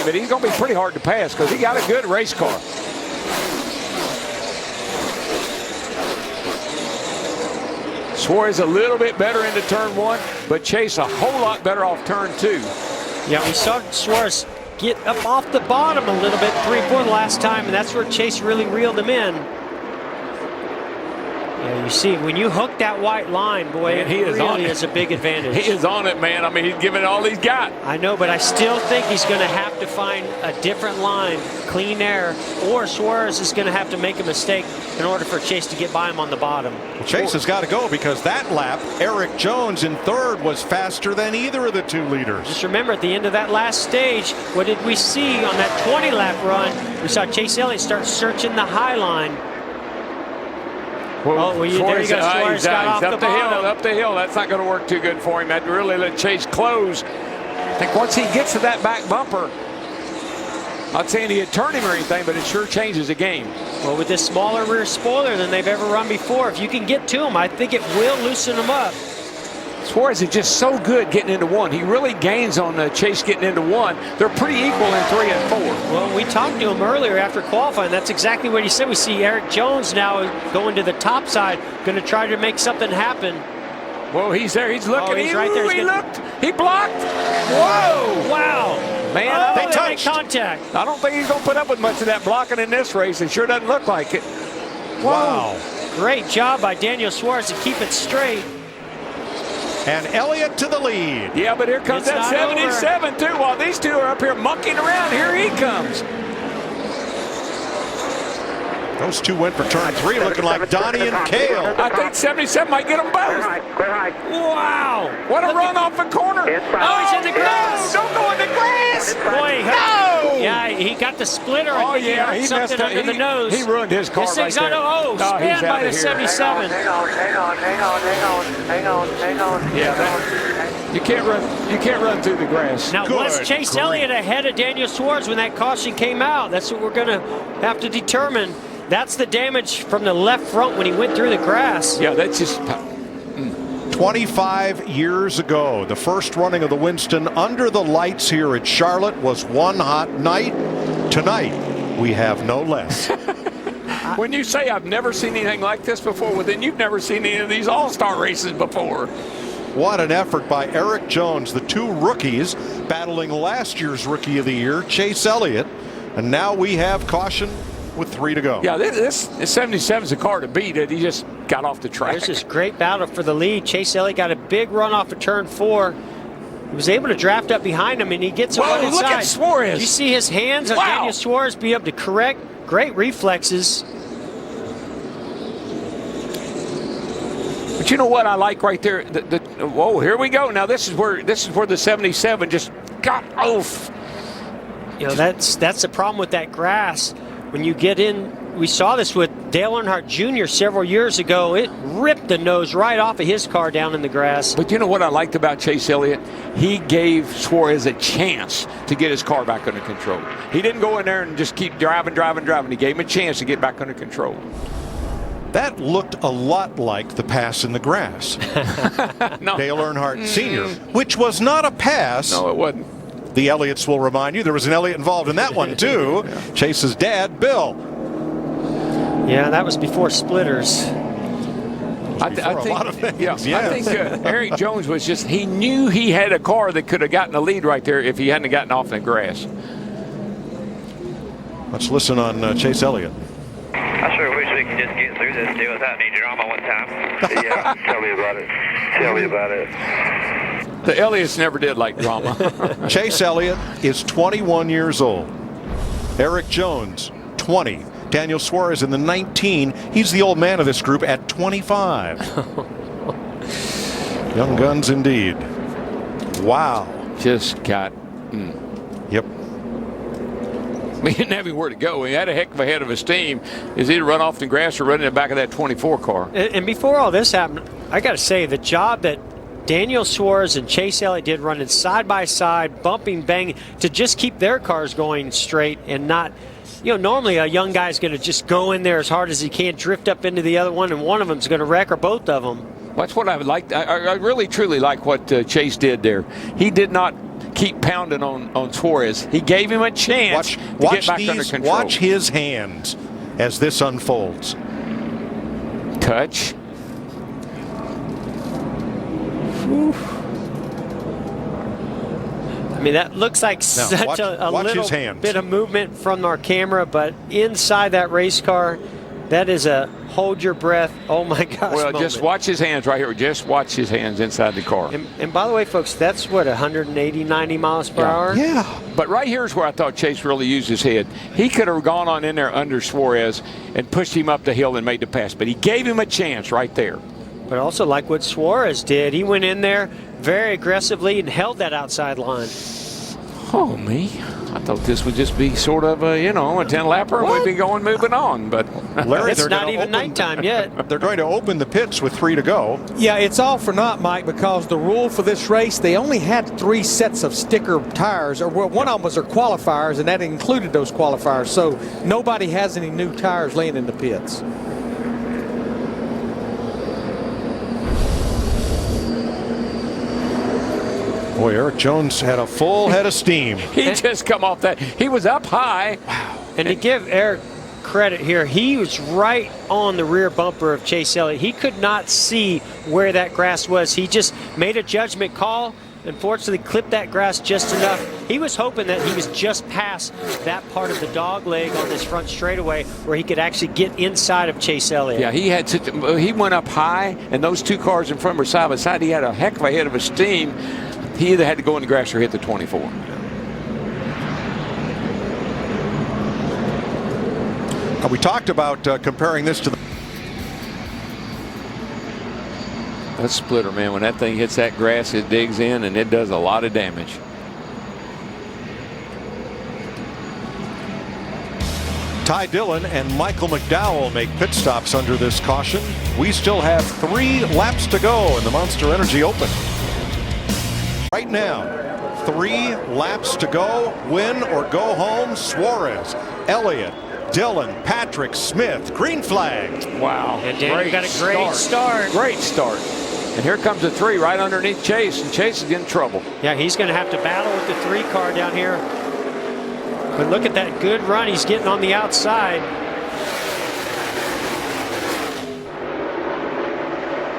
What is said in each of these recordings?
But he's going to be pretty hard to pass because he got a good race car. Suárez a little bit better into turn 1, but Chase a whole lot better off turn 2. Yeah, we saw Suárez get up off the bottom a little bit, 3-4 the last time, and that's where Chase really reeled him in. Yeah, you see, when you hook that white line, boy, man, it really is a big advantage. He is on it, man. I mean, he's giving it all he's got. I know, but I still think he's going to have to find a different line, clean air, or Suárez is going to have to make a mistake in order for Chase to get by him on the bottom. Well, Chase has got to go because that lap, Erik Jones in third was faster than either of the two leaders. Just remember, at the end of that last stage, what did we see on that 20-lap run? We saw Chase Elliott start searching the high line. Well, there you go. Suárez got off the bottom. Up the hill. That's not going to work too good for him. That really let Chase close. I think once he gets to that back bumper, not saying he'd turn him or anything, but it sure changes the game. Well, with this smaller rear spoiler than they've ever run before, if you can get to him, I think it will loosen him up. Suárez is just so good getting into 1. He really gains on Chase getting into 1. They're pretty equal in 3 and 4. Well, we talked to him earlier after qualifying. That's exactly what he said. We see Erik Jones now going to the top side, going to try to make something happen. Well, he's there. He's looking. He's right there. He looked. He blocked. Whoa! Wow! Man, they touched. Make contact. I don't think he's going to put up with much of that blocking in this race. It sure doesn't look like it. Wow! Great job by Daniel Suárez to keep it straight. And Elliott to the lead. Yeah, but here comes that 77 too. While these two are up here monkeying around, here he comes. Those two went for turn 3, looking like Donnie and Cale. I think 77 might get them both. Wow! What a run off the corner! Oh, he's in the grass! No, don't go in the grass! Boy, no! Yeah, he got the splitter. Oh, yeah, he something messed up. under the nose. He ruined his car right there. Oh, spin by the 77. Hang on. Yeah, you can't run through the grass. Now, was Chase Elliott ahead of Daniel Suárez when that caution came out? That's what we're going to have to determine. That's the damage from the left front when he went through the grass. Yeah, that's just... 25 years ago, the first running of the Winston under the lights here at Charlotte was one hot night. Tonight, we have no less. When you say I've never seen anything like this before, well, then you've never seen any of these all-star races before. What an effort by Erik Jones, the two rookies battling last year's Rookie of the Year, Chase Elliott. And now we have caution with 3 to go. Yeah, this 77 is a car to beat. He just got off the track. There's this great battle for the lead. Chase Elliott got a big run off of turn 4. He was able to draft up behind him, and he gets one inside. Look at Suárez. Did you see his hands on Daniel Suárez be able to correct? Great reflexes. But you know what I like right there? Whoa, here we go. Now this is where the 77 just got off. You know, that's the problem with that grass. When you get in, we saw this with Dale Earnhardt Jr. several years ago. It ripped the nose right off of his car down in the grass. But you know what I liked about Chase Elliott? He gave Suárez a chance to get his car back under control. He didn't go in there and just keep driving. He gave him a chance to get back under control. That looked a lot like the pass in the grass. No. Dale Earnhardt Sr., which was not a pass. No, it wasn't. The Elliots will remind you there was an Elliott involved in that one too. Yeah. Chase's dad, Bill. Yeah, that was before splitters. I think a lot of things. Yeah, I think Erik Jones was he knew he had a car that could have gotten the lead right there if he hadn't gotten off in the grass. Let's listen on Chase Elliott. I sure wish we could just get through this deal without any drama one time. Yeah, tell me about it. The Elliots never did like drama. Chase Elliott is 21 years old. Erik Jones, 20. Daniel Suárez in the 19. He's the old man of this group at 25. Young guns indeed. Wow. Just got... Yep. He didn't have anywhere to go. He had a heck of a head of his team. Is he to run off the grass or run in the back of that 24 car? And before all this happened, I got to say, the job that Daniel Suárez and Chase Elliott did running side by side, bumping, banging, to just keep their cars going straight and not, you know, normally a young guy's going to just go in there as hard as he can, drift up into the other one, and one of them's going to wreck, or both of them. That's what I would like. I really, truly like what Chase did there. He did not keep pounding on Suárez. He gave him a chance to get back under control. Watch his hands as this unfolds. Touch. Whew. I mean, that looks like such a little bit of movement from our camera, but inside that race car, that is a hold your breath, oh my gosh Well, moment. just watch his hands right here. Just watch his hands inside the car. And by the way, folks, that's what, 180, 90 miles per hour? Yeah. But right here's where I thought Chase really used his head. He could have gone on in there under Suárez and pushed him up the hill and made the pass, but he gave him a chance right there. But also like what Suárez did. He went in there very aggressively and held that outside line. Oh, me. I thought this would just be sort of a, a 10-lapper and we'd be moving on. But Larry, it's not even nighttime yet. They're going to open the pits with 3 to go. Yeah, it's all for naught, Mike, because the rule for this race, they only had 3 sets of sticker tires, or one of them was their qualifiers, and that included those qualifiers. So nobody has any new tires laying in the pits. Boy, Erik Jones had a full head of steam. he just come off that. He was up high. Wow. And to give Erik credit here, he was right on the rear bumper of Chase Elliott. He could not see where that grass was. He just made a judgment call. Unfortunately, clipped that grass just enough. He was hoping that he was just past that part of the dog leg on this front straightaway where he could actually get inside of Chase Elliott. Yeah, he went up high, and those 2 cars in front were side by side. He had a heck of a head of steam. He either had to go in the grass or hit the 24. We talked about comparing this to the That splitter, man, when that thing hits that grass, it digs in and it does a lot of damage. Ty Dillon and Michael McDowell make pit stops under this caution. We still have 3 laps to go in the Monster Energy Open. Right now, 3 laps to go. Win or go home. Suárez, Elliott, Dillon, Patrick, Smith. Green flag. Wow. And Daniel got a great start. Great start. And here comes the 3 right underneath Chase, and Chase is getting trouble. Yeah, he's going to have to battle with the 3 car down here. But look at that good run. He's getting on the outside.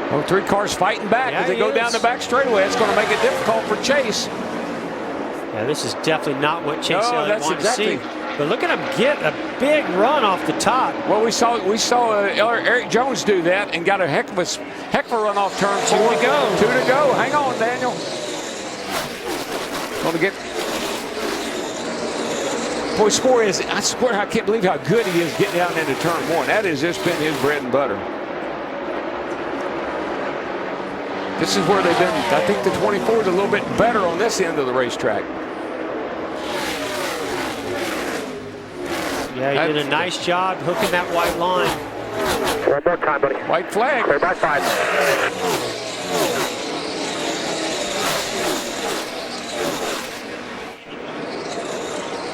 Well, 3 cars fighting back as they go down the back straightaway. It's going to make it difficult for Chase. Yeah, this is definitely not what Chase Elliott wants to see. But look at him get a big run off the top. Well, we saw Erik Jones do that and got a heck of a run off turn 4. 2 to go. 2 to go. Hang on, Daniel. Going to get. Boy, Suárez, I swear I can't believe how good he is getting down into turn 1. That has just been his bread and butter. This is where they've been. I think the 24 is a little bit better on this end of the racetrack. Yeah, he did a nice job hooking that white line. One more time, buddy. White flag. Clear by 5.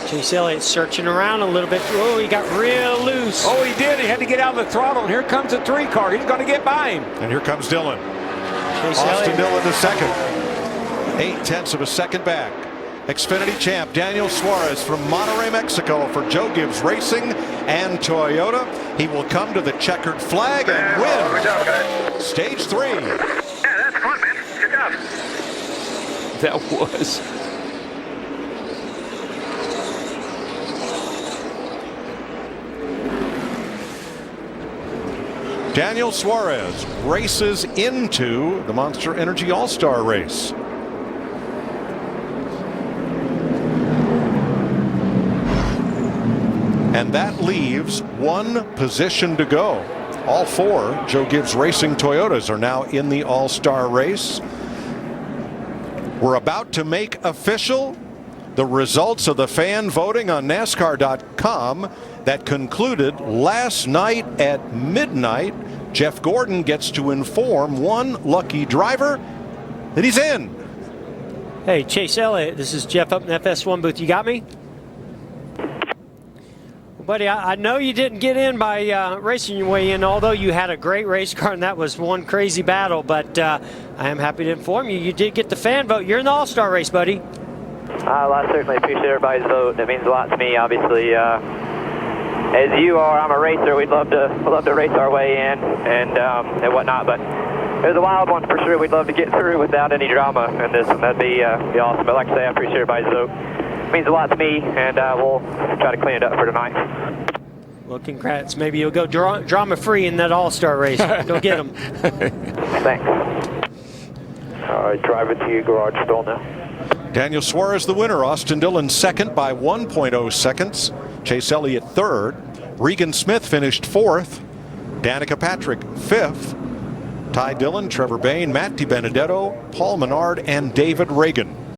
Chase Elliott searching around a little bit. Oh, he got real loose. Oh, he did. He had to get out of the throttle. And here comes the 3 car. He's going to get by him. And here comes Dillon. Chase Austin Elliott. Dillon the second. 8/10 of a second back. Xfinity champ Daniel Suárez from Monterrey, Mexico for Joe Gibbs Racing and Toyota. He will come to the checkered flag and win. Good job, guys. Stage 3. Yeah, that's fun, man. Good job. That was. Daniel Suárez races into the Monster Energy All-Star race. And that leaves 1 position to go. All 4 Joe Gibbs Racing Toyotas are now in the All-Star race. We're about to make official the results of the fan voting on NASCAR.com that concluded last night at midnight. Jeff Gordon gets to inform 1 lucky driver that he's in. Hey, Chase Elliott, this is Jeff up in the FS1 booth. You got me? Buddy, I know you didn't get in by racing your way in, although you had a great race car and that was one crazy battle. But I am happy to inform you, you did get the fan vote. You're in the All-Star race, buddy. Well, I certainly appreciate everybody's vote. It means a lot to me, obviously. As you are, I'm a racer. We'd love to race our way in and whatnot, but it was a wild one for sure. We'd love to get through without any drama in this one. That'd be awesome. But like I say, I appreciate everybody's vote. It means a lot to me, and we'll try to clean it up for tonight. Well, congrats. Maybe you'll go drama-free in that all-star race. Go get them. Thanks. All right, drive it to your garage stall now. Daniel Suárez the winner. Austin Dillon second by 1.0 seconds. Chase Elliott third. Regan Smith finished fourth. Danica Patrick fifth. Ty Dillon, Trevor Bayne, Matt DiBenedetto, Paul Menard, and David Reagan